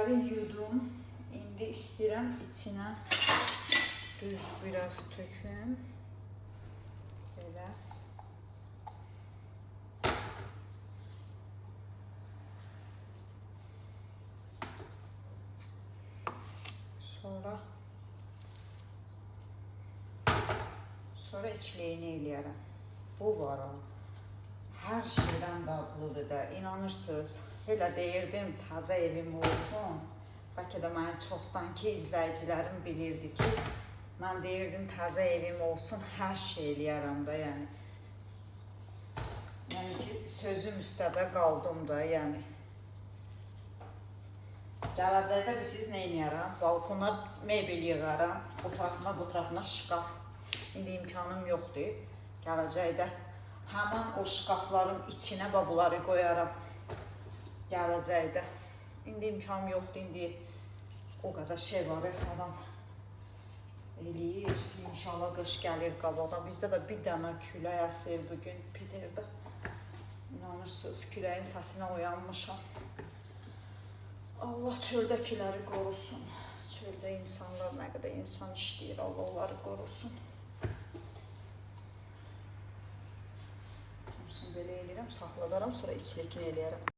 içləri yudum. İndi istəyirəm içinə düz biraz töküm. Belə. Sonra içliyini eləyərəm. Bu var o. Hər şeydən dadlıdır da. İnanırsınız, elə deyirdim təzə evim olsun. Bəlkə də mənim çoxdankı izləyicilərim bilirdi ki, mən deyirdim təzə evim olsun, hər şey eləyərəm da, yəni. Yəni ki, sözüm üstədə qaldım da, yəni. Gələcəkdə siz nə eləyərəm? Balkona mebel yığaram, bu tərafına şkaf. İndi imkanım yoxdur. Gələcəkdə həmən o şkafların içinə bunları qoyaram. Gələcəkdə. İndi imkanım yoxdur. İndi o qədər şey var, adam eləyir. İnşallah qış gəlir qabağa. Bizdə də bir dənə külək əsir bugün Piterdə. İnanırsınız, küləyin səsinə oyanmışam. Allah çöldəkiləri qorusun. Çöldə insanlar nə qədər insan işləyir, Allah onları qorusun. Hamısını belə eləyirəm, saxladaram, sonra içlikini eləyərəm.